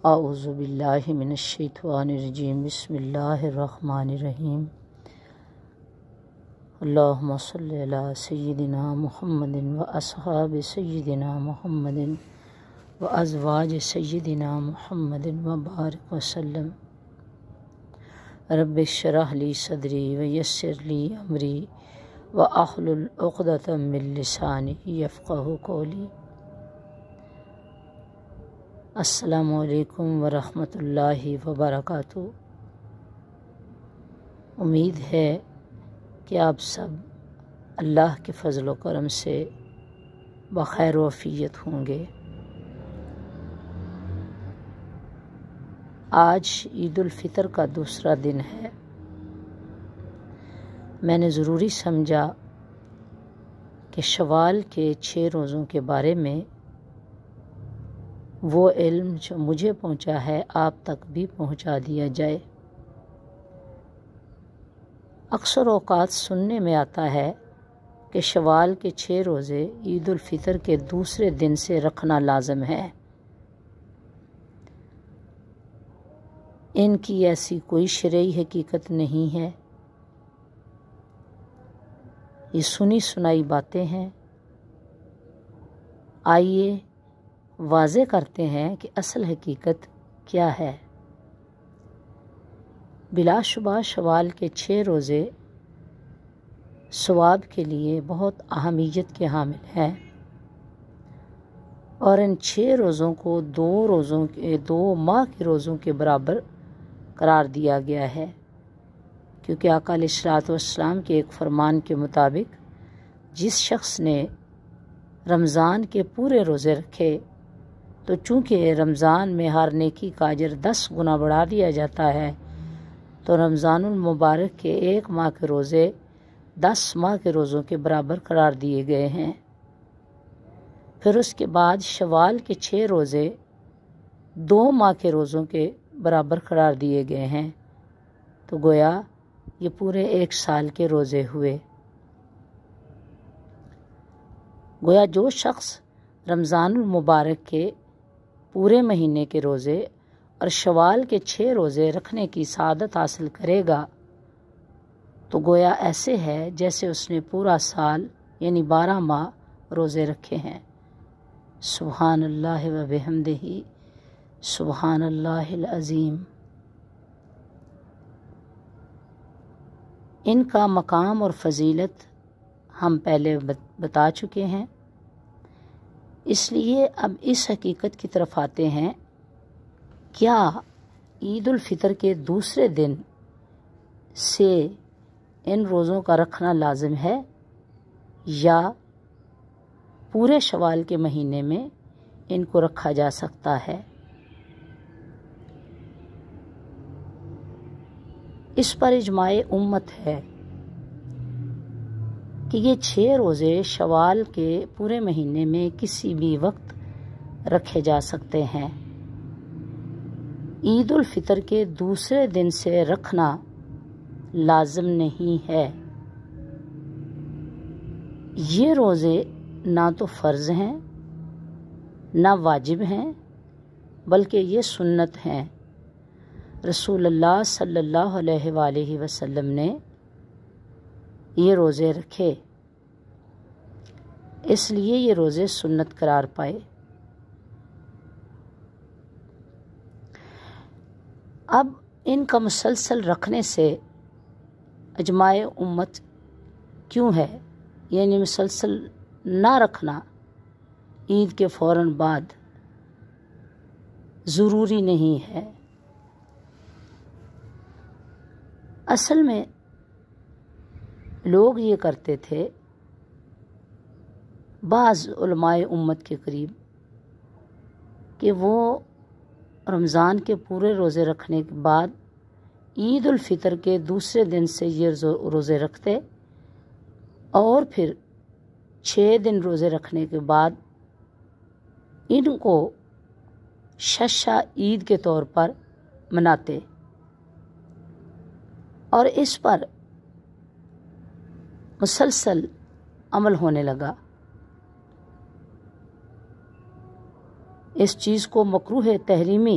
اعوذ باللہ من الشیطان الرجیم بسم اللہ الرحمن الرحیم اللہم صلی علی سیدنا محمد و اصحاب سیدنا محمد و ازواج سیدنا محمد و بارک وسلم رب اشرح لی صدری ویسر لی امری واحلل عقدۃ من لسانی یفقہوا قولی۔ السلام علیکم ورحمۃ اللہ وبرکاتہ۔ امید ہے کہ آپ سب اللہ کے فضل و کرم سے بخیر و عافیت ہوں گے۔ آج عید الفطر کا دوسرا دن ہے۔ میں نے ضروری سمجھا کہ شوال کے 6 روزوں کے بارے میں وہ علم جو مجھے پہنچا ہے آپ تک بھی پہنچا دیا جائے۔ اکثر اوقات سننے میں آتا ہے کہ شوال کے 6 روزے عید الفطر کے دوسرے دن سے رکھنا لازم ہے۔ ان کی ایسی کوئی شرعی حقیقت نہیں ہے، یہ سنی سنائی باتیں ہیں۔ آئیے واضح کرتے ہیں کہ اصل حقیقت کیا ہے۔ بلا شبہ شوال کے 6 روزے ثواب کے لیے بہت اہمیت کے حامل ہیں، اور ان 6 روزوں کو 2 ماہ کے روزوں کے برابر قرار دیا گیا ہے، کیونکہ آقا علیہ الصلوۃ والسلام کے ایک فرمان کے مطابق جس شخص نے رمضان کے پورے روزے رکھے تو چونکہ رمضان میں ہر نیکی کا اجر 10 گنا بڑھا دیا جاتا ہے، تو رمضان المبارک کے 1 ماہ کے روزے 10 ماہ کے روزوں کے برابر قرار دیے گئے ہیں۔ پھر اس کے بعد شوال کے 6 روزے 2 ماہ کے روزوں کے برابر قرار دیے گئے ہیں، تو گویا یہ پورے 1 سال کے روزے ہوئے۔ گویا جو شخص رمضان المبارک کے پورے مہینے کے روزے اور شوال کے 6 روزے رکھنے کی سعادت حاصل کرے گا تو گویا ایسے ہے جیسے اس نے پورا سال یعنی 12 ماہ روزے رکھے ہیں۔ سبحان اللہ و بحمدہ، سبحان اللہ العظیم۔ ان کا مقام اور فضیلت ہم پہلے بتا چکے ہیں، اس لیے اب اس حقیقت کی طرف آتے ہیں، کیا عید الفطر کے دوسرے دن سے ان روزوں کا رکھنا لازم ہے یا پورے شوال کے مہینے میں ان کو رکھا جا سکتا ہے؟ اس پر اجماع امت ہے کہ یہ 6 روزے شوال کے پورے مہینے میں کسی بھی وقت رکھے جا سکتے ہیں۔ عید الفطر کے دوسرے دن سے رکھنا لازم نہیں ہے۔ یہ روزے نہ تو فرض ہیں نہ واجب ہیں، بلکہ یہ سنت ہیں۔ رسول اللہ صلی اللہ علیہ وآلہ وسلم نے یہ روزے رکھے، اس لیے یہ روزے سنت قرار پائے۔ اب ان کا مسلسل رکھنے سے اجماع امت کیوں ہے؟ یعنی مسلسل نہ رکھنا عید کے فوراً بعد ضروری نہیں ہے۔ اصل میں لوگ یہ کرتے تھے، بعض علماء امت کے قریب، کہ وہ رمضان کے پورے روزے رکھنے کے بعد عید الفطر کے دوسرے دن سے یہ روزے رکھتے، اور پھر 6 دن روزے رکھنے کے بعد ان کو ششہ عید کے طور پر مناتے، اور اس پر مسلسل عمل ہونے لگا۔ اس چیز کو مکروہ تحریمی